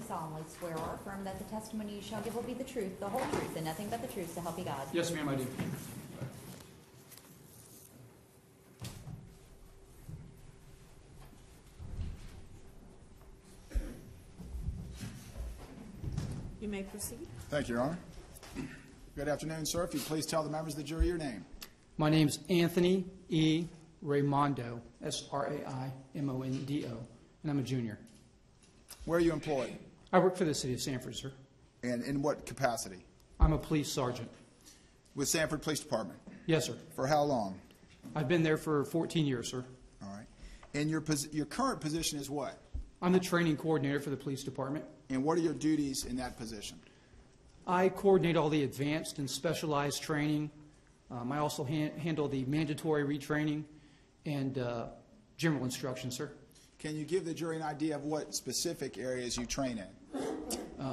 solemnly swear or affirm that the testimony you shall give will be the truth, the whole truth, and nothing but the truth, so help you God? Yes, ma'am, I do. You may proceed. Thank you, Your Honor. Good afternoon, sir. If you please tell the members of the jury your name. My name's Anthony E. Raimondo, S-R-A-I-M-O-N-D-O, and I'm a junior. Where are you employed? I work for the city of Sanford, sir. And in what capacity? I'm a police sergeant. With Sanford Police Department. Yes, sir. For how long? I've been there for 14 years, sir. All right. And your current position is what? I'm the training coordinator for the police department. And what are your duties in that position? I coordinate all the advanced and specialized training. I also handle the mandatory retraining and general instruction, sir. Can you give the jury an idea of what specific areas you train in?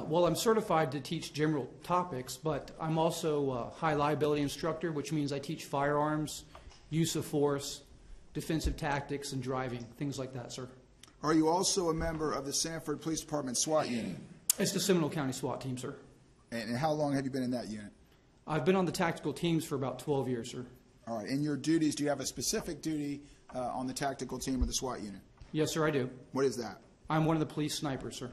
Well, I'm certified to teach general topics, but I'm also a high liability instructor, which means I teach firearms, use of force, defensive tactics, and driving, things like that, sir. Are you also a member of the Sanford Police Department SWAT unit? It's the Seminole County SWAT team, sir. And how long have you been in that unit? I've been on the tactical teams for about 12 years, sir. All right. And your duties, do you have a specific duty on the tactical team or the SWAT unit? Yes, sir, I do. What is that? I'm one of the police snipers, sir.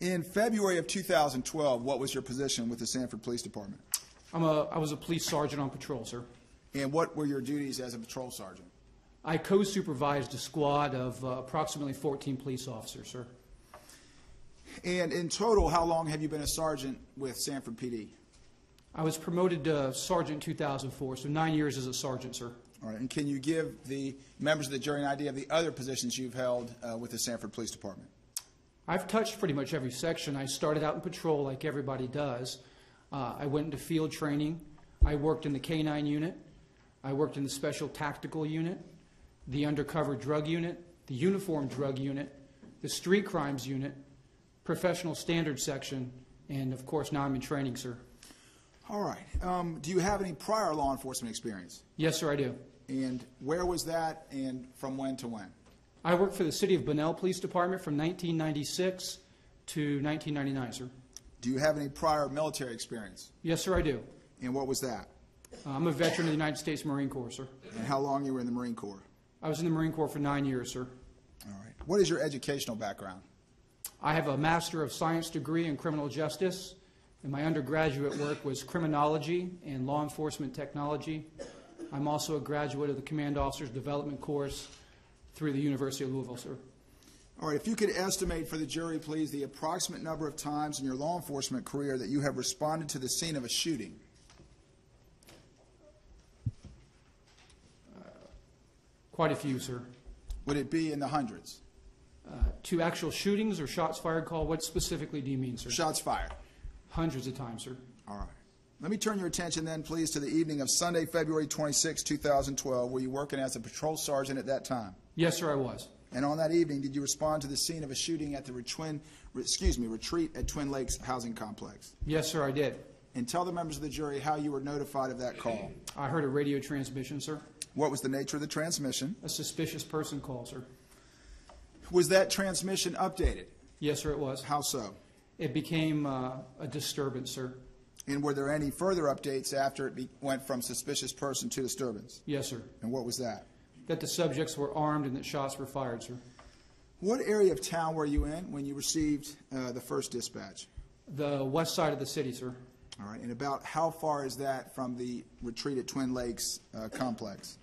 In February of 2012, what was your position with the Sanford Police Department? I was a police sergeant on patrol, sir. And what were your duties as a patrol sergeant? I co-supervised a squad of approximately 14 police officers, sir. And in total, how long have you been a sergeant with Sanford PD? I was promoted to sergeant in 2004, so 9 years as a sergeant, sir. All right. And can you give the members of the jury an idea of the other positions you've held with the Sanford Police Department? I've touched pretty much every section. I started out in patrol like everybody does. I went into field training. I worked in the K-9 unit. I worked in the special tactical unit, the undercover drug unit, the uniform drug unit, the street crimes unit, professional standards section, and of course now I'm in training, sir. All right. Do you have any prior law enforcement experience? Yes, sir, I do. And where was that and from when to when? I worked for the City of Bunnell Police Department from 1996 to 1999, sir. Do you have any prior military experience? Yes, sir, I do. And what was that? I'm a veteran of the United States Marine Corps, sir. And how long you were in the Marine Corps? I was in the Marine Corps for 9 years, sir. All right. What is your educational background? I have a Master of Science degree in criminal justice, and my undergraduate work was criminology and law enforcement technology. I'm also a graduate of the Command Officers Development course through the University of Louisville, sir. All right. If you could estimate for the jury, please, the approximate number of times in your law enforcement career that you have responded to the scene of a shooting. Quite a few, sir. Would it be in the hundreds? To actual shootings or shots fired call, what specifically do you mean, sir? Shots fired. Hundreds of times, sir. All right. Let me turn your attention then, please, to the evening of Sunday, February 26, 2012. Were you working as a patrol sergeant at that time? Yes, sir, I was. And on that evening, did you respond to the scene of a shooting at the retreat at Twin Lakes Housing Complex? Yes, sir, I did. And tell the members of the jury how you were notified of that call. I heard a radio transmission, sir. What was the nature of the transmission? A suspicious person call, sir. Was that transmission updated? Yes, sir, it was. How so? It became a disturbance, sir. And were there any further updates after it went from suspicious person to disturbance? Yes, sir. And what was that? That the subjects were armed and that shots were fired, sir. What area of town were you in when you received the first dispatch? The west side of the city, sir. All right. And about how far is that from the retreat at Twin Lakes complex?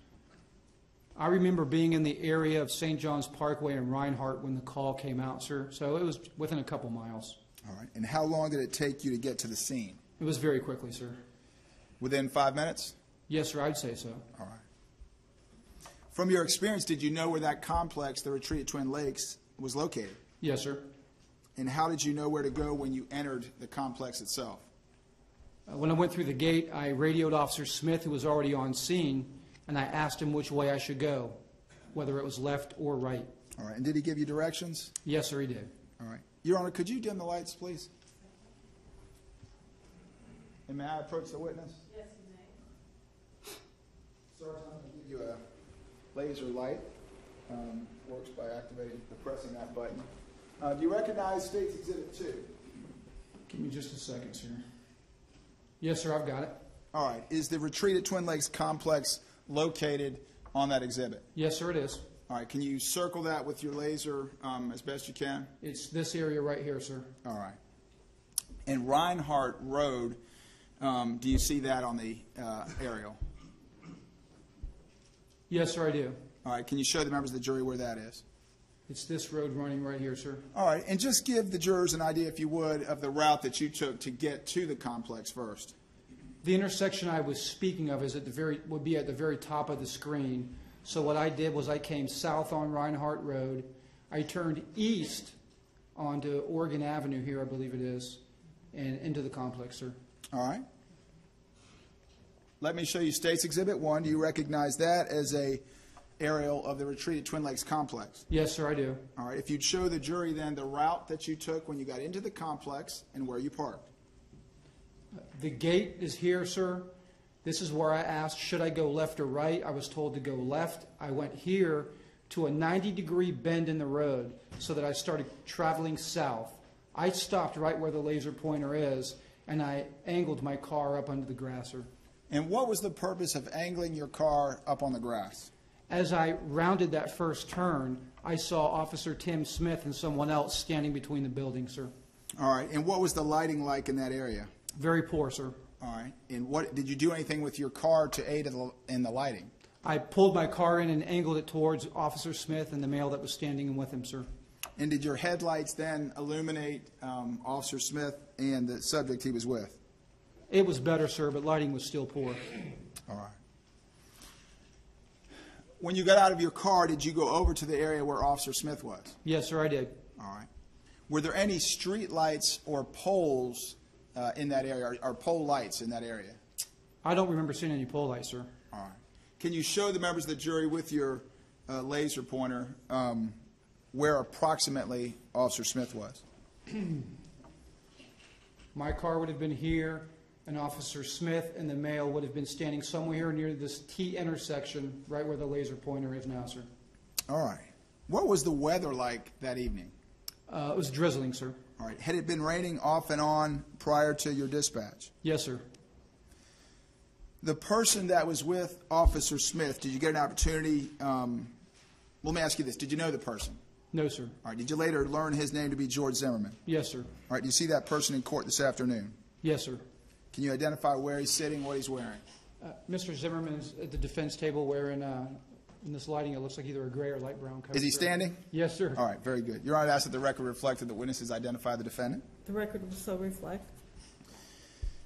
I remember being in the area of St. John's Parkway and Reinhardt when the call came out, sir. So it was within a couple miles. All right. And how long did it take you to get to the scene? It was very quickly, sir. Within 5 minutes? Yes, sir, I'd say so. All right. From your experience, did you know where that complex, the retreat at Twin Lakes, was located? Yes, sir. And how did you know where to go when you entered the complex itself? When I went through the gate, I radioed Officer Smith, who was already on scene, and I asked him which way I should go, whether it was left or right. All right. And did he give you directions? Yes, sir, he did. All right. Your Honor, could you dim the lights, please? And may I approach the witness? Yes, you may. Sergeant, I'm going to give you a laser light. Works by pressing that button. Do you recognize State's Exhibit 2? Give me just a second, sir. Yes, sir, I've got it. All right. Is the retreat at Twin Lakes complex located on that exhibit? Yes, sir, it is. All right. Can you circle that with your laser as best you can? It's this area right here, sir. All right. And Reinhardt Road, do you see that on the aerial? Yes, sir, I do. All right. Can you show the members of the jury where that is? It's this road running right here, sir. All right. And just give the jurors an idea, if you would, of the route that you took to get to the complex first. The intersection I was speaking of is would be at the very top of the screen. So what I did was I came south on Reinhardt Road. I turned east onto Oregon Avenue here, I believe it is, and into the complex, sir. All right. Let me show you State's Exhibit 1. Do you recognize that as a aerial of the retreat at Twin Lakes complex? Yes, sir, I do. All right. If you'd show the jury then the route that you took when you got into the complex and where you parked. The gate is here, sir. This is where I asked, should I go left or right? I was told to go left. I went here to a 90-degree bend in the road so that I started traveling south. I stopped right where the laser pointer is, and I angled my car up under the grass, sir. And what was the purpose of angling your car up on the grass? As I rounded that first turn, I saw Officer Tim Smith and someone else standing between the buildings, sir. All right. And what was the lighting like in that area? Very poor, sir. All right. And what did you do anything with your car to aid in the lighting? I pulled my car in and angled it towards Officer Smith and the male that was standing with him, sir. And did your headlights then illuminate Officer Smith and the subject he was with? It was better, sir, but lighting was still poor. All right. When you got out of your car, did you go over to the area where Officer Smith was? Yes, sir, I did. All right. Were there any street lights or poles in that area, or pole lights in that area? I don't remember seeing any pole lights, sir. All right. Can you show the members of the jury with your laser pointer where approximately Officer Smith was? My car would have been here, and Officer Smith and the male would have been standing somewhere near this T intersection, right where the laser pointer is now, sir. All right. What was the weather like that evening? It was drizzling, sir. All right. Had it been raining off and on prior to your dispatch? Yes, sir. The person that was with Officer Smith, did you get an opportunity? Let me ask you this. Did you know the person? No, sir. All right. Did you later learn his name to be George Zimmerman? Yes, sir. All right. Do you see that person in court this afternoon? Yes, sir. Can you identify where he's sitting, what he's wearing? Mr. Zimmerman is at the defense table wearing, in this lighting, it looks like either a gray or light brown coat. Is he standing? Yes, sir. All right. Very good. Your Honor, I ask that the record reflect that the witnesses identify the defendant. The record will so reflect.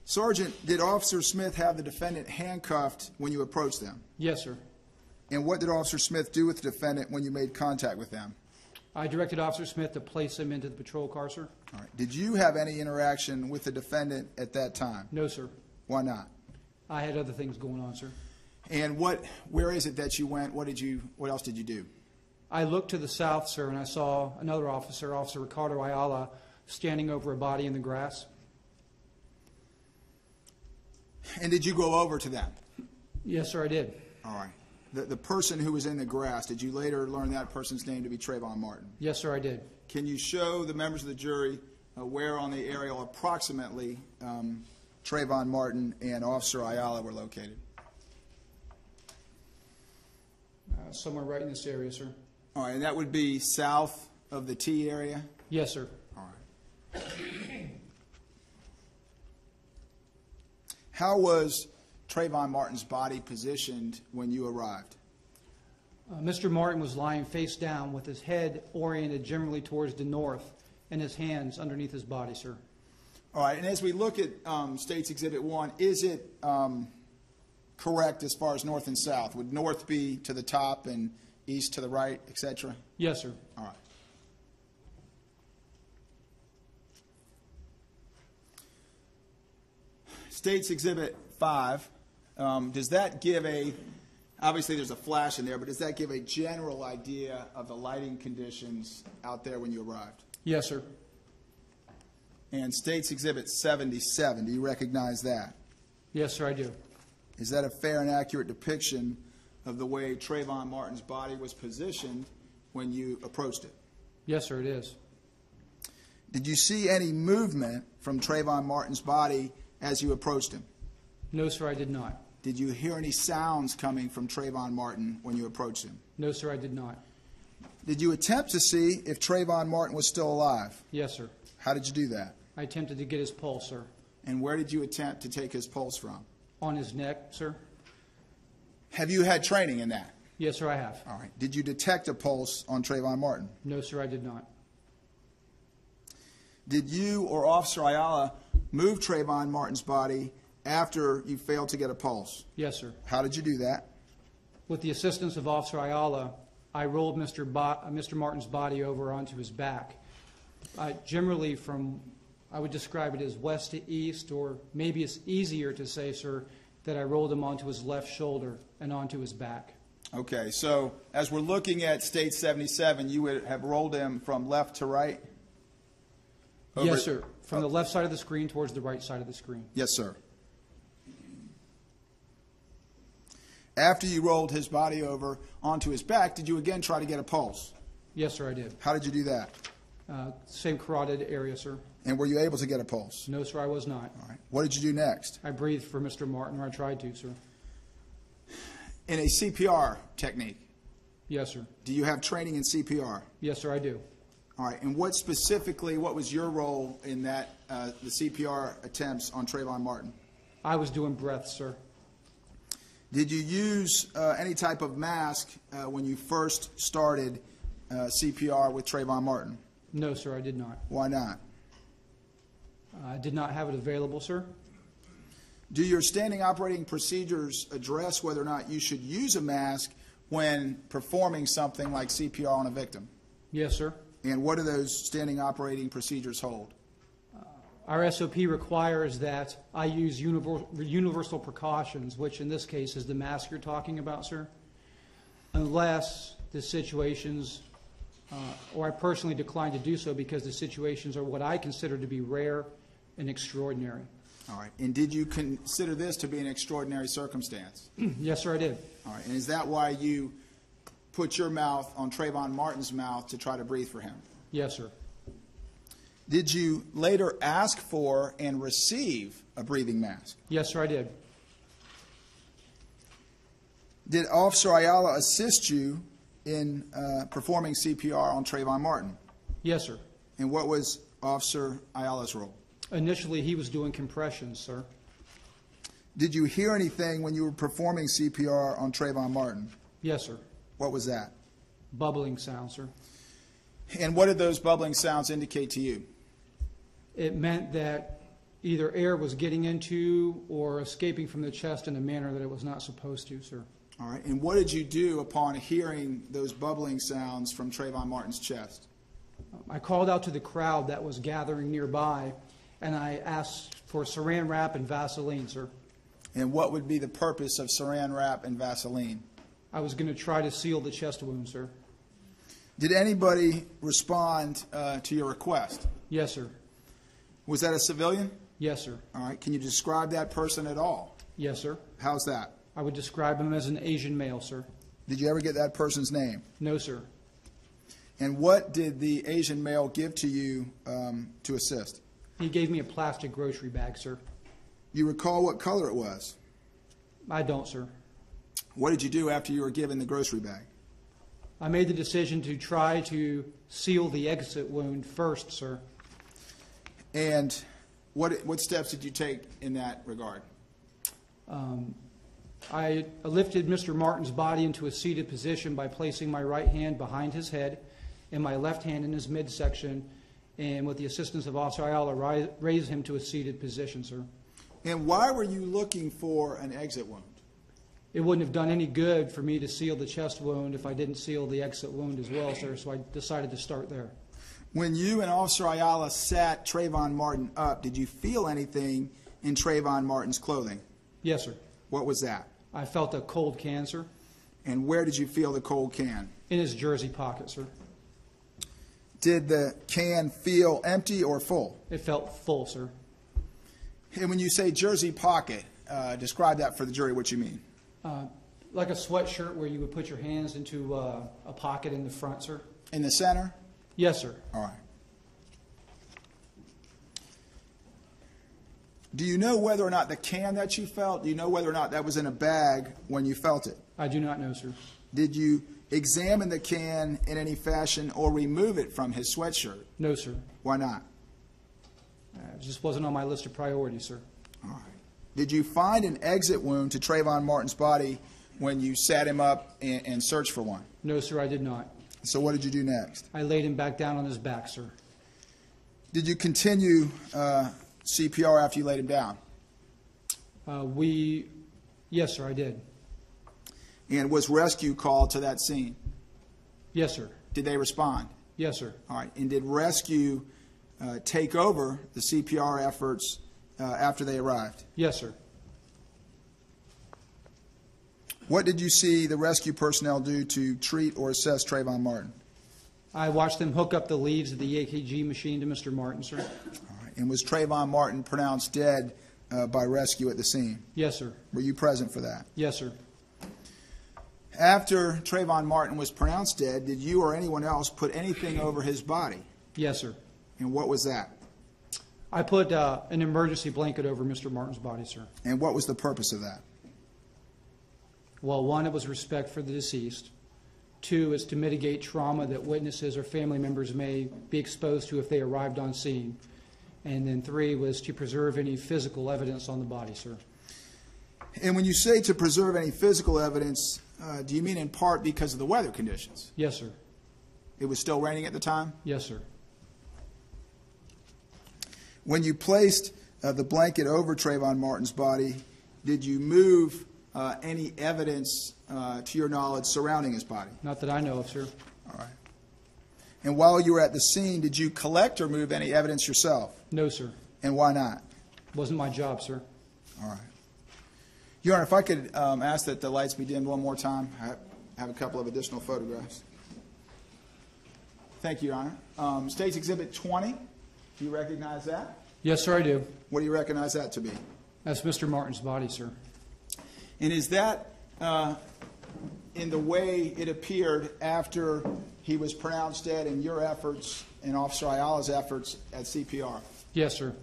Sergeant, did Officer Smith have the defendant handcuffed when you approached them? Yes, sir. And what did Officer Smith do with the defendant when you made contact with them? I directed Officer Smith to place him into the patrol car, sir. All right. Did you have any interaction with the defendant at that time? No, sir. Why not? I had other things going on, sir. And where is it that you went? What else did you do? I looked to the south, sir, and I saw another officer, Officer Ricardo Ayala, standing over a body in the grass. And did you go over to them? Yes, sir, I did. All right. The person who was in the grass, did you later learn that person's name to be Trayvon Martin? Yes, sir, I did. Can you show the members of the jury where on the aerial approximately Trayvon Martin and Officer Ayala were located? Somewhere right in this area, sir. All right, and that would be south of the T area? Yes, sir. All right. How was Trayvon Martin's body positioned when you arrived? Mr. Martin was lying face down with his head oriented generally towards the north and his hands underneath his body, sir. All right, and as we look at State's Exhibit 1, is it correct as far as north and south? Would north be to the top and east to the right, etc.? Yes, sir. All right. State's Exhibit 5, does that give obviously there's a flash in there, but does that give a general idea of the lighting conditions out there when you arrived? Yes, sir. And State's Exhibit 77, do you recognize that? Yes, sir, I do. Is that a fair and accurate depiction of the way Trayvon Martin's body was positioned when you approached it? Yes, sir, it is. Did you see any movement from Trayvon Martin's body as you approached him? No, sir, I did not. Did you hear any sounds coming from Trayvon Martin when you approached him? No, sir, I did not. Did you attempt to see if Trayvon Martin was still alive? Yes, sir. How did you do that? I attempted to get his pulse, sir. And where did you attempt to take his pulse from? On his neck, sir. Have you had training in that? Yes, sir, I have. All right. Did you detect a pulse on Trayvon Martin? No, sir, I did not. Did you or Officer Ayala move Trayvon Martin's body after you failed to get a pulse? Yes, sir. How did you do that? With the assistance of Officer Ayala, I rolled Mr. Martin's body over onto his back. Generally I would describe it as west to east, or maybe it's easier to say, sir, that I rolled him onto his left shoulder and onto his back. Okay, so as we're looking at State 77, you would have rolled him from left to right? Yes, sir. From the left side of the screen towards the right side of the screen. Yes, sir. After you rolled his body over onto his back, did you again try to get a pulse? Yes, sir, I did. How did you do that? Same carotid area, sir. And were you able to get a pulse? No, sir, I was not. All right. What did you do next? I breathed for Mr. Martin, or I tried to, sir. In a CPR technique, Yes, sir. do you have training in CPR? Yes, sir, I do. All right. And what was your role in that, the CPR attempts on Trayvon Martin? I was doing breaths, sir. Did you use any type of mask when you first started CPR with Trayvon Martin? No, sir, I did not. Why not? I did not have it available, sir. Do your standing operating procedures address whether or not you should use a mask when performing something like CPR on a victim? Yes, sir. And what do those standing operating procedures hold? Our SOP requires that I use universal precautions, which in this case is the mask you're talking about, sir, unless the situations, or I personally decline to do so because the situations are what I consider to be rare and extraordinary. All right. And did you consider this to be an extraordinary circumstance? Yes, sir, I did. All right. And is that why you put your mouth on Trayvon Martin's mouth to try to breathe for him? Yes, sir. Did you later ask for and receive a breathing mask? Yes, sir, I did. Did Officer Ayala assist you in performing CPR on Trayvon Martin? Yes, sir. And what was Officer Ayala's role? Initially, he was doing compressions, sir. Did you hear anything when you were performing CPR on Trayvon Martin? Yes, sir. What was that? Bubbling sound, sir. And what did those bubbling sounds indicate to you? It meant that either air was getting into or escaping from the chest in a manner that it was not supposed to, sir. All right. And what did you do upon hearing those bubbling sounds from Trayvon Martin's chest? I called out to the crowd that was gathering nearby, and I asked for saran wrap and Vaseline, sir. And what would be the purpose of saran wrap and Vaseline? I was going to try to seal the chest wound, sir. Did anybody respond to your request? Yes, sir. Was that a civilian? Yes, sir. All right. Can you describe that person at all? Yes, sir. How's that? I would describe him as an Asian male, sir. Did you ever get that person's name? No, sir. And what did the Asian male give to you to assist? He gave me a plastic grocery bag, sir. You recall what color it was? I don't, sir. What did you do after you were given the grocery bag? I made the decision to try to seal the exit wound first, sir. And what steps did you take in that regard? I lifted Mr. Martin's body into a seated position by placing my right hand behind his head and my left hand in his midsection, and with the assistance of Officer Ayala, raised him to a seated position, sir. And why were you looking for an exit wound? It wouldn't have done any good for me to seal the chest wound if I didn't seal the exit wound as well, sir, so I decided to start there. When you and Officer Ayala sat Trayvon Martin up, did you feel anything in Trayvon Martin's clothing? Yes, sir. What was that? I felt a cold can, sir. And where did you feel the cold can? In his jersey pocket, sir. Did the can feel empty or full? It felt full, sir. And when you say jersey pocket, describe that for the jury, what you mean. Like a sweatshirt where you would put your hands into a pocket in the front, sir. In the center? Yes, sir. All right. Do you know whether or not the can that you felt, do you know whether or not that was in a bag when you felt it? I do not know, sir. Did you examine the can in any fashion or remove it from his sweatshirt? No, sir. Why not? It just wasn't on my list of priorities, sir. All right. Did you find an exit wound to Trayvon Martin's body when you sat him up and searched for one? No, sir, I did not. So what did you do next? I laid him back down on his back, sir. Did you continue CPR after you laid him down? Yes, sir, I did. And was rescue called to that scene? Yes, sir. Did they respond? Yes, sir. All right. And did rescue take over the CPR efforts after they arrived? Yes, sir. What did you see the rescue personnel do to treat or assess Trayvon Martin? I watched them hook up the leads of the EKG machine to Mr. Martin, sir. All right. And was Trayvon Martin pronounced dead by rescue at the scene? Yes, sir. Were you present for that? Yes, sir. After Trayvon Martin was pronounced dead, did you or anyone else put anything over his body? Yes, sir. And what was that? I put an emergency blanket over Mr. Martin's body, sir. And what was the purpose of that? Well, one, it was respect for the deceased. Two, is to mitigate trauma that witnesses or family members may be exposed to if they arrived on scene. And then three was to preserve any physical evidence on the body, sir. And when you say to preserve any physical evidence, do you mean in part because of the weather conditions? Yes, sir. It was still raining at the time? Yes, sir. When you placed the blanket over Trayvon Martin's body, did you move any evidence, to your knowledge, surrounding his body? Not that I know of, sir. All right. And while you were at the scene, did you collect or move any evidence yourself? No, sir. And why not? Wasn't my job, sir. All right. Your Honor, if I could ask that the lights be dimmed one more time. I have a couple of additional photographs. Thank you, Your Honor. State's Exhibit 20. Do you recognize that? Yes, sir, I do. What do you recognize that to be? That's Mr. Martin's body, sir. And is that in the way it appeared after he was pronounced dead in your efforts and Officer Ayala's efforts at CPR? Yes, sir.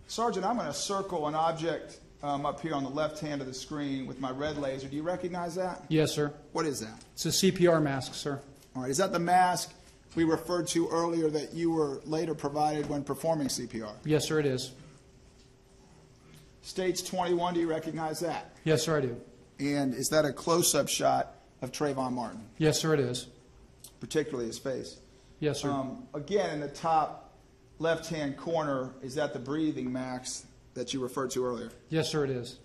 Sergeant, I'm going to circle an object up here on the left hand of the screen with my red laser. Do you recognize that? Yes, sir. What is that? It's a CPR mask, sir. All right. Is that the mask we referred to earlier that you were later provided when performing CPR? Yes, sir, it is. States 21, do you recognize that? Yes, sir, I do. And is that a close-up shot of Trayvon Martin, Yes, sir, it is. particularly his face? Yes, sir. Again, in the top left-hand corner, is that the breathing mask that you referred to earlier? Yes, sir, it is.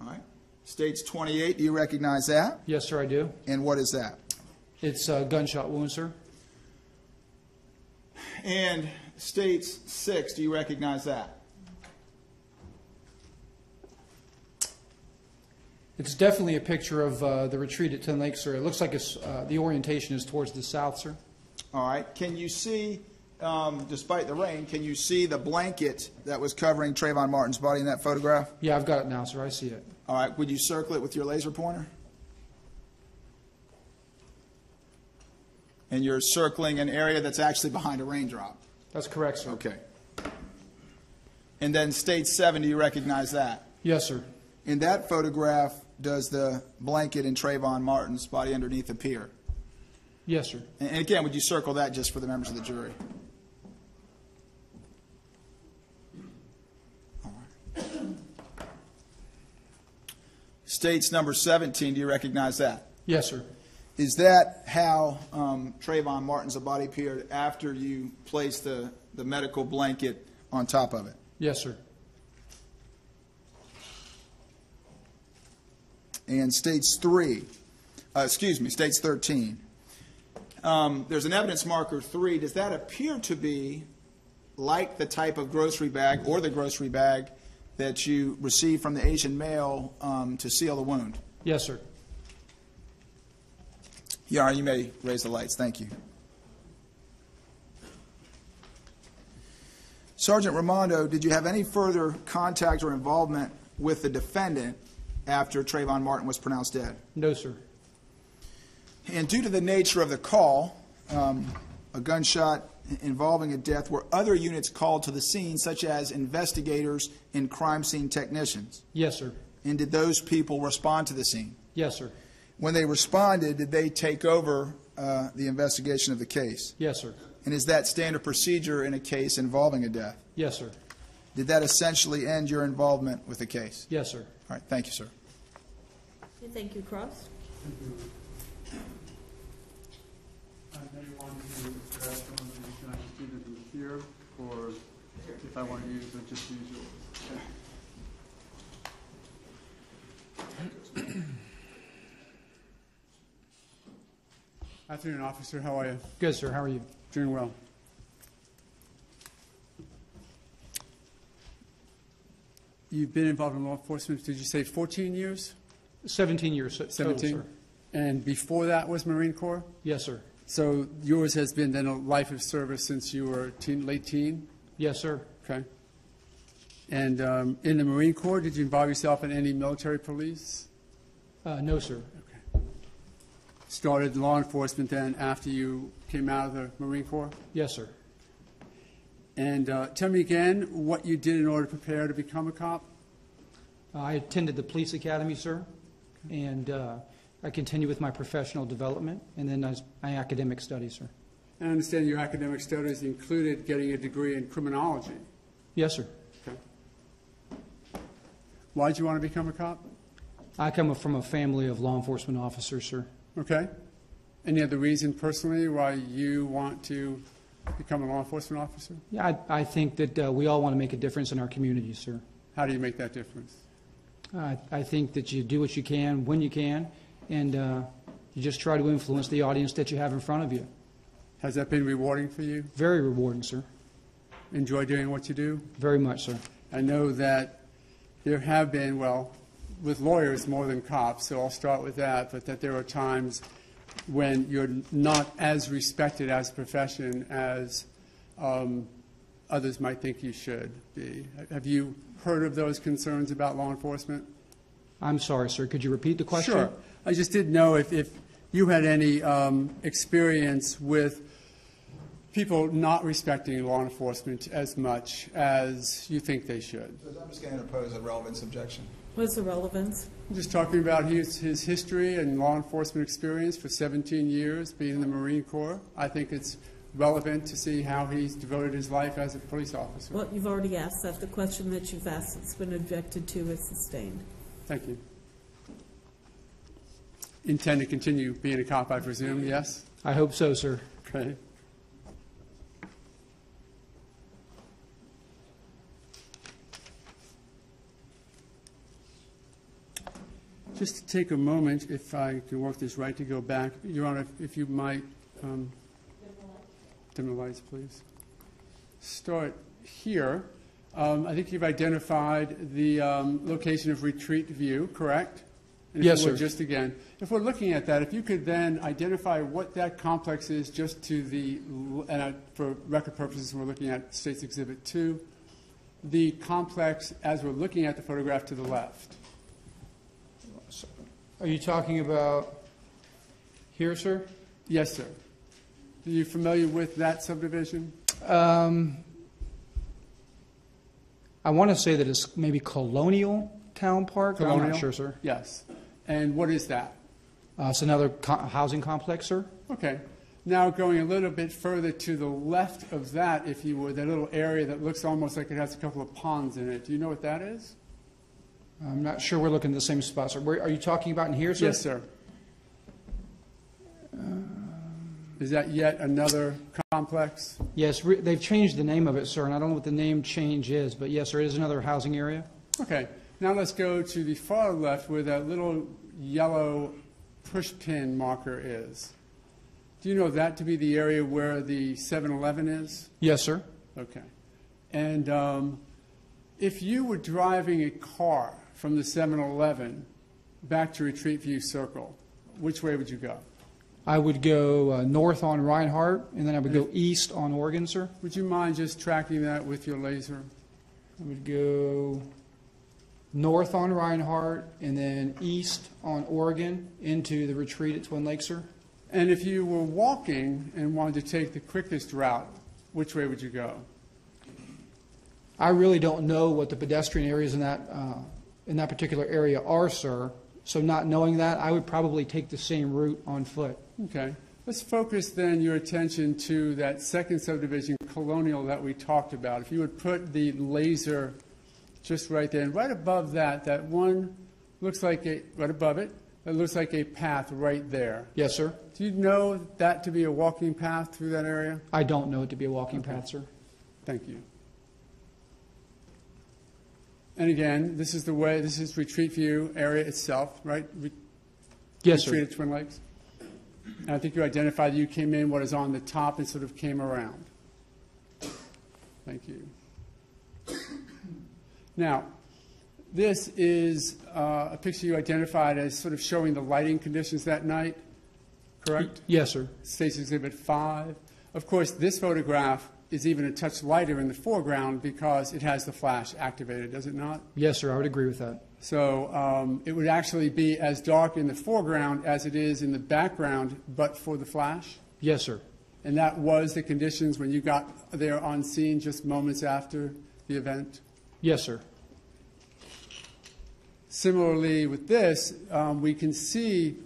All right. States 28, do you recognize that? Yes, sir, I do. And what is that? It's a gunshot wound, sir. And States 6, do you recognize that? It's definitely a picture of the retreat at 10 Lakes, sir. It looks like it's, the orientation is towards the south, sir. All right. Can you see, despite the rain, can you see the blanket that was covering Trayvon Martin's body in that photograph? Yeah, I've got it now, sir. I see it. All right. Would you circle it with your laser pointer? And you're circling an area that's actually behind a raindrop. That's correct, sir. Okay. And then State 7, do you recognize that? Yes, sir. In that photograph, does the blanket in Trayvon Martin's body underneath appear? Yes, sir. And again, would you circle that just for the members of the jury? All right. States number 17, do you recognize that? Yes, sir. Is that how Trayvon Martin's body appeared after you placed the medical blanket on top of it? Yes, sir. And States 13. There's an evidence marker 3. Does that appear to be like the type of grocery bag or the grocery bag that you received from the Asian male to seal the wound? Yes, sir. Your Honor, you may raise the lights. Thank you. Sergeant Raimondo, did you have any further contact or involvement with the defendant after Trayvon Martin was pronounced dead? No, sir. And due to the nature of the call, a gunshot involving a death were other units called to the scene, such as investigators and crime scene technicians? Yes, sir. And did those people respond to the scene? Yes, sir. When they responded, did they take over the investigation of the case? Yes, sir. And is that standard procedure in a case involving a death? Yes, sir. Did that essentially end your involvement with the case? Yes, sir. All right, thank you, sir. Okay, thank you, Cross. I may want to address some of these, can I just do them here, or if I want to use them, just use yours? Afternoon, officer. How are you? Good, sir. How are you? Doing well. You've been involved in law enforcement, did you say 14 years? 17 years total, 17? sir. And before that was Marine Corps? Yes, sir. So yours has been then a life of service since you were late teen? Yes, sir. Okay. And in the Marine Corps, did you involve yourself in any military police? No, sir. Okay. Started law enforcement then after you came out of the Marine Corps? Yes, sir. And tell me again what you did in order to prepare to become a cop? I attended the police academy, sir, and I continued with my professional development, and then my academic studies, sir. I understand your academic studies included getting a degree in criminology. Yes, sir. Okay. Why did you want to become a cop? I come from a family of law enforcement officers, sir. Okay. Any other reason personally why you want to become a law enforcement officer? Yeah, I think that we all want to make a difference in our communities, sir. How do you make that difference? I think that you do what you can when you can, and you just try to influence the audience that you have in front of you. Has that been rewarding for you? Very rewarding, sir. Enjoy doing what you do? Very much, sir. I know that there have been, well, with lawyers more than cops, so I'll start with that, but that there are times when you're not as respected as a profession as others might think you should be. Have you heard of those concerns about law enforcement? I'm sorry, sir. Could you repeat the question? Sure. I just didn't know if you had any experience with people not respecting law enforcement as much as you think they should. I'm just going to interpose a relevance objection. What's the relevance? I'm just talking about his history and law enforcement experience for 17 years, being in the Marine Corps. I think it's relevant to see how he's devoted his life as a police officer. Well, you've already asked that. The question that you've asked that's been objected to is sustained. Thank you. Intend to continue being a cop, I presume, yes? I hope so, sir. Okay. Just to take a moment, if I can work this right, to go back. Your Honor, if you might dim the lights, please. Start here. I think you've identified the location of Retreat View, correct? And if Yes, you would, sir. just again, if we're looking at that, if you could then identify what that complex is just to the, and for record purposes, we're looking at State's Exhibit 2, the complex as we're looking at the photograph to the left. Are you talking about here, sir? Yes, sir. Are you familiar with that subdivision? I want to say that it's maybe Colonial Town Park. I'm Colonial? not sure, sir. Yes. And what is that? It's another housing complex, sir. Okay. Now going a little bit further to the left of that, if you would, that little area that looks almost like it has a couple of ponds in it. Do you know what that is? I'm not sure we're looking at the same spot, sir. Are you talking about in here, sir? Yes, sir. Is that yet another complex? Yes, they've changed the name of it, sir, and I don't know what the name change is, but yes, there is another housing area. Okay. Now let's go to the far left where that little yellow pushpin marker is. Do you know that to be the area where the 7-Eleven is? Yes, sir. Okay. And if you were driving a car from the 7-Eleven back to Retreat View Circle, which way would you go? I would go north on Reinhardt, and then I would go east on Oregon, sir. Would you mind just tracking that with your laser? I would go north on Reinhardt, and then east on Oregon into the retreat at Twin Lakes, sir. And if you were walking and wanted to take the quickest route which way would you go? I really don't know what the pedestrian areas in that particular area are, sir. So not knowing that, I would probably take the same route on foot. Okay. Let's focus then your attention to that second subdivision, Colonial, that we talked about. If you would put the laser just right there, and right above that, that one looks like right above it, that looks like a path right there. Yes, sir. Do you know that to be a walking path through that area? I don't know it to be a walking path, sir. Thank you. And again, this is Retreat View area itself, right? Yes, sir. Retreat at Twin Lakes. And I think you identified that you came in what is on the top and sort of came around. Thank you. Now, this is a picture you identified as sort of showing the lighting conditions that night, correct? Yes, sir. State's Exhibit 5. Of course, this photograph is even a touch lighter in the foreground because it has the flash activated, does it not? Yes, sir. I would agree with that. So it would actually be as dark in the foreground as it is in the background, but for the flash? Yes, sir. And that was the conditions when you got there on scene just moments after the event? Yes, sir. Similarly with this, we can see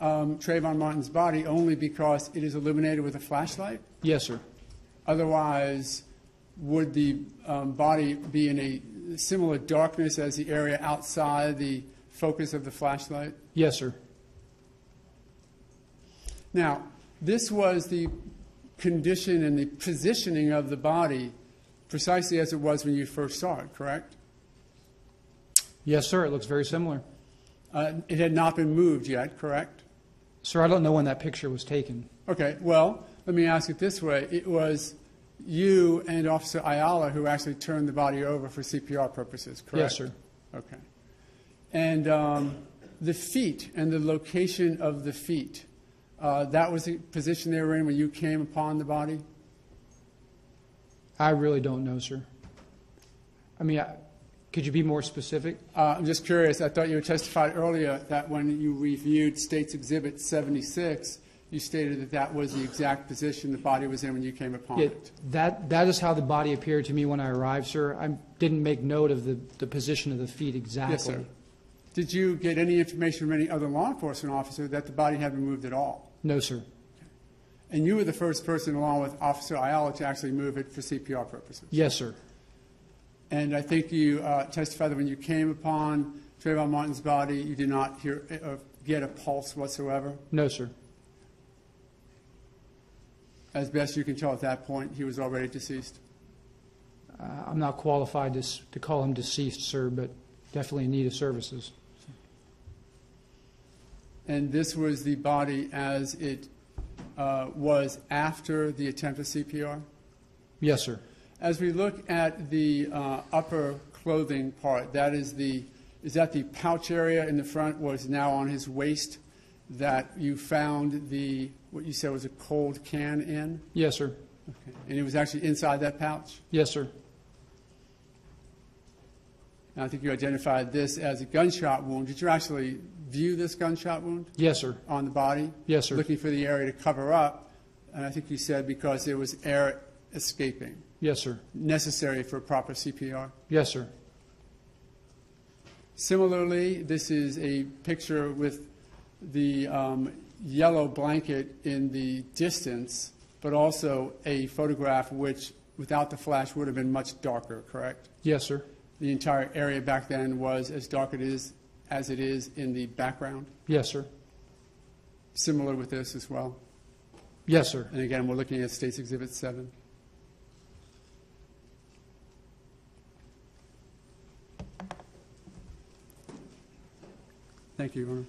Trayvon Martin's body only because it is illuminated with a flashlight. Yes, sir. Otherwise, would the body be in a similar darkness as the area outside the focus of the flashlight? Yes, sir. Now, this was the condition and the positioning of the body precisely as it was when you first saw it, correct? Yes, sir. It looks very similar. It had not been moved yet, correct? Sir, I don't know when that picture was taken. Okay, well, let me ask it this way. It was you and Officer Ayala who actually turned the body over for CPR purposes, correct? Yes, sir. Okay. And the feet and the location of the feet, that was the position they were in when you came upon the body? I really don't know, sir. I mean, could you be more specific? I'm just curious. I thought you had testified earlier that when you reviewed State's Exhibit 76, you stated that that was the exact position the body was in when you came upon it. That is how the body appeared to me when I arrived, sir. I didn't make note of the position of the feet exactly. Yes, sir. Did you get any information from any other law enforcement officer that the body had been moved at all? No, sir. And you were the first person, along with Officer Ayala, to actually move it for CPR purposes? Yes, sir. And I think you testified that when you came upon Trayvon Martin's body, you did not hear get a pulse whatsoever? No, sir. As best you can tell at that point, he was already deceased? I'm not qualified to call him deceased, sir, but definitely in need of services. And this was the body as it was after the attempt at CPR? Yes, sir. As we look at the upper clothing part, is that the pouch area in the front was now on his waist that you found what you said was a cold can in? Yes, sir. Okay. And it was actually inside that pouch? Yes, sir. And I think you identified this as a gunshot wound. Did you actually view this gunshot wound? Yes, sir. On the body? Yes, sir. Looking for the area to cover up, and I think you said because there was air escaping. Yes, sir. Necessary for proper CPR? Yes, sir. Similarly, this is a picture with the yellow blanket in the distance, but also a photograph which, without the flash, would have been much darker, correct? Yes, sir. The entire area back then was as dark as it is in the background? Yes, sir. Similar with this as well? Yes, sir. And again, we're looking at State's Exhibit 7. Thank you, Your Honor.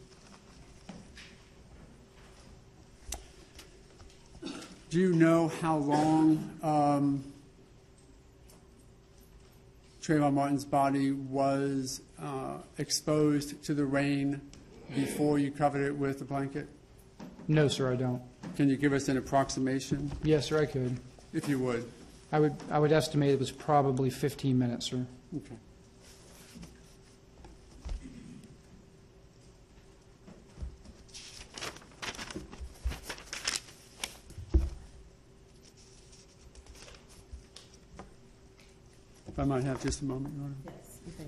Do you know how long Trayvon Martin's body was exposed to the rain before you covered it with a blanket? No, sir, I don't. Can you give us an approximation, Yes, sir, I could. if you would? I would estimate it was probably 15 minutes, sir. Okay. If I might have just a moment, Your Honor. Yes, okay.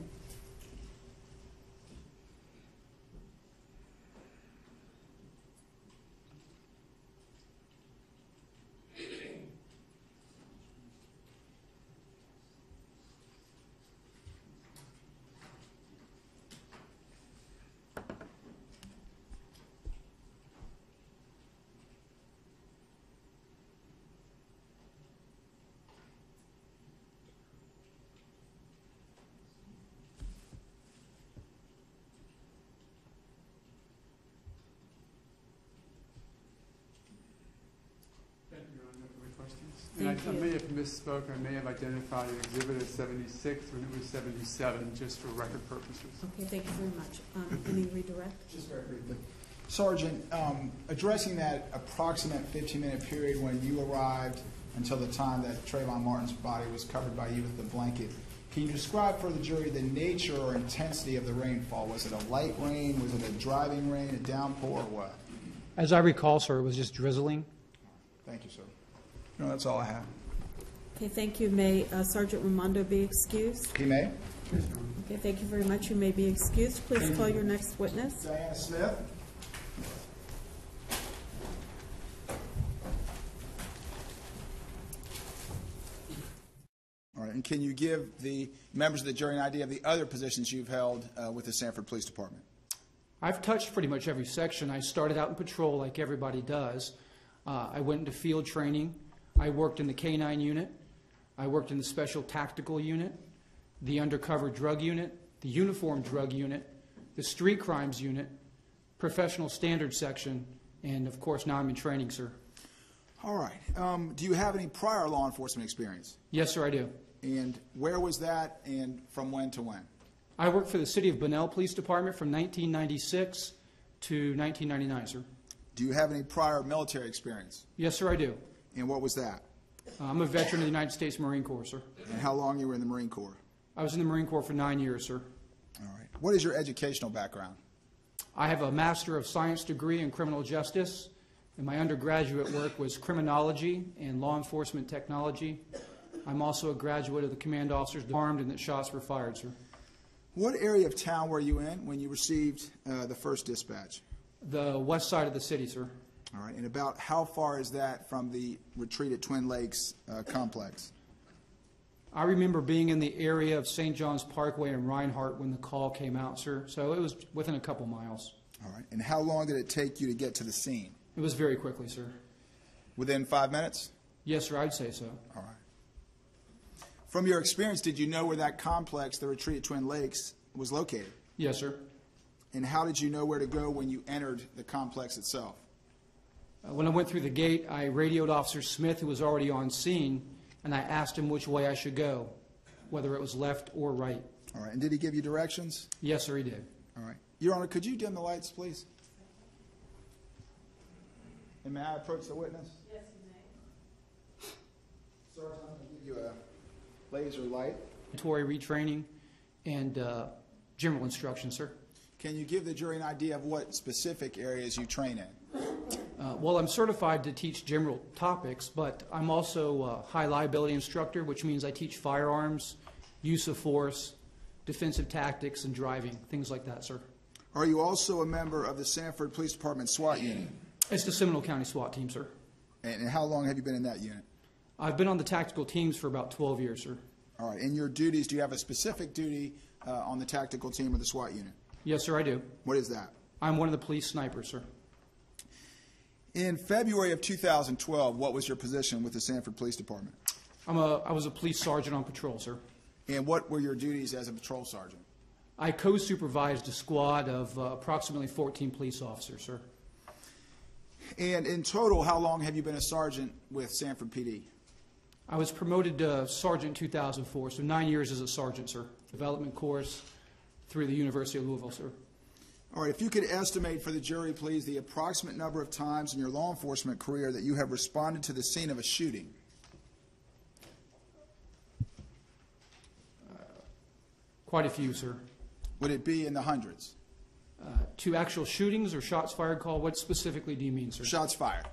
Thank you, Your Honor. No further questions? And I Thank you. may have misspoke. I may have identified an exhibit as 76 when it was 77, just for record purposes. Okay, thank you very much. Any redirect? Just very briefly. Sergeant, addressing that approximate 15-minute period when you arrived until the time that Trayvon Martin's body was covered by you with the blanket, can you describe for the jury the nature or intensity of the rainfall? Was it a light rain? Was it a driving rain, a downpour, or what? As I recall, sir, it was just drizzling. Thank you, sir. No, that's all I have. Okay, thank you. May Sergeant Raimondo be excused? He may. Okay, thank you very much. You may be excused. Please call your next witness. Diana Smith. All right, and can you give the members of the jury an idea of the other positions you've held with the Sanford Police Department? I've touched pretty much every section. I started out in patrol like everybody does. I went into field training. I worked in the K-9 unit. I worked in the special tactical unit, the undercover drug unit, the uniform drug unit, the street crimes unit, professional standards section, and of course now I'm in training, sir. All right. Do you have any prior law enforcement experience? Yes, sir, I do. And where was that, and from when to when? I worked for the City of Bunnell Police Department from 1996 to 1999, sir. Do you have any prior military experience? Yes, sir, I do. And what was that? I'm a veteran of the United States Marine Corps, sir. And how long you were in the Marine Corps? I was in the Marine Corps for 9 years, sir. All right. What is your educational background? I have a Master of Science degree in criminal justice, and my undergraduate work was criminology and law enforcement technology. I'm also a graduate of the Command Officers Armed and that shots were fired, sir. What area of town were you in when you received the first dispatch? The west side of the city, sir. All right. And about how far is that from the retreat at Twin Lakes complex? I remember being in the area of St. John's Parkway and Reinhardt when the call came out, sir. So it was within a couple miles. All right. And how long did it take you to get to the scene? It was very quickly, sir. Within 5 minutes? Yes, sir, I'd say so. All right. From your experience, did you know where that complex, the retreat at Twin Lakes, was located? Yes, sir. And how did you know where to go when you entered the complex itself? When I went through the gate, I radioed Officer Smith, who was already on scene, and I asked him which way I should go, whether it was left or right. All right. And did he give you directions? Yes, sir, he did. All right. Your Honor, could you dim the lights, please? And may I approach the witness? Yes, you may. Sergeant, I'm going to give you a laser light. Mandatory retraining and general instruction, sir. Can you give the jury an idea of what specific areas you train in? Well, I'm certified to teach general topics, but I'm also a high liability instructor, which means I teach firearms, use of force, defensive tactics, and driving, things like that, sir. Are you also a member of the Sanford Police Department SWAT unit? It's the Seminole County SWAT team, sir. And how long have you been in that unit? I've been on the tactical teams for about 12 years, sir. All right. In your duties, do you have a specific duty on the tactical team or the SWAT unit? Yes, sir, I do. What is that? I'm one of the police snipers, sir. In February of 2012, what was your position with the Sanford Police Department? I was a police sergeant on patrol, sir. And what were your duties as a patrol sergeant? I co-supervised a squad of approximately 14 police officers, sir. And in total, how long have you been a sergeant with Sanford PD? I was promoted to sergeant in 2004, so 9 years as a sergeant, sir. Development course through the University of Louisville, sir. All right, if you could estimate for the jury, please, the approximate number of times in your law enforcement career that you have responded to the scene of a shooting. Quite a few, sir. Would it be in the hundreds? To actual shootings or shots fired call, what specifically do you mean, sir? Shots fired.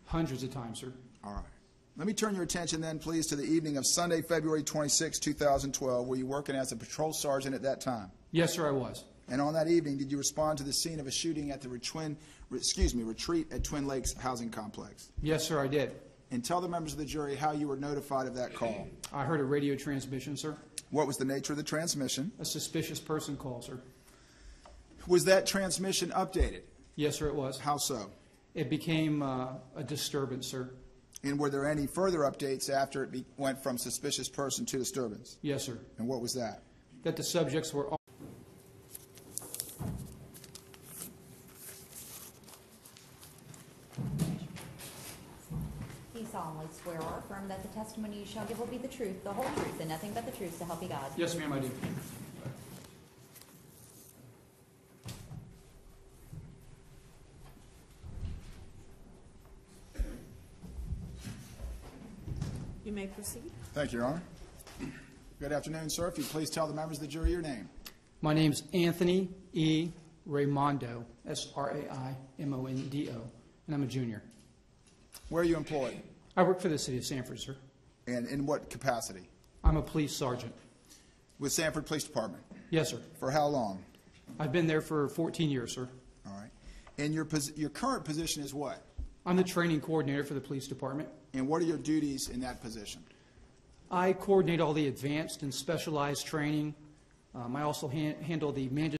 Hundreds of times, sir. All right. Let me turn your attention then, please, to the evening of Sunday, February 26, 2012. Were you working as a patrol sergeant at that time? Yes, sir, I was. And on that evening, did you respond to the scene of a shooting at the retreat at Twin Lakes Housing Complex? Yes, sir, I did. And tell the members of the jury how you were notified of that call. I heard a radio transmission, sir. What was the nature of the transmission? A suspicious person call, sir. Was that transmission updated? Yes, sir, it was. How so? It became a disturbance, sir. And were there any further updates after it went from suspicious person to disturbance? Yes, sir. And what was that? That the subjects were all Do you solemnly swear or affirm that the testimony you shall give will be the truth, the whole truth, and nothing but the truth, so help you God? Yes, ma'am, I do. You may proceed. Thank you, Your Honor. Good afternoon, sir. If you'd please tell the members of the jury your name. My name's Anthony E. Raimondo, S-R-A-I-M-O-N-D-O, and I'm a junior. Where are you employed? I work for the city of Sanford, sir. And in what capacity? I'm a police sergeant. With Sanford Police Department. Yes, sir. For how long? I've been there for 14 years, sir. All right. And your current position is what? I'm the training coordinator for the police department. And what are your duties in that position? I coordinate all the advanced and specialized training. I also handle the mandatory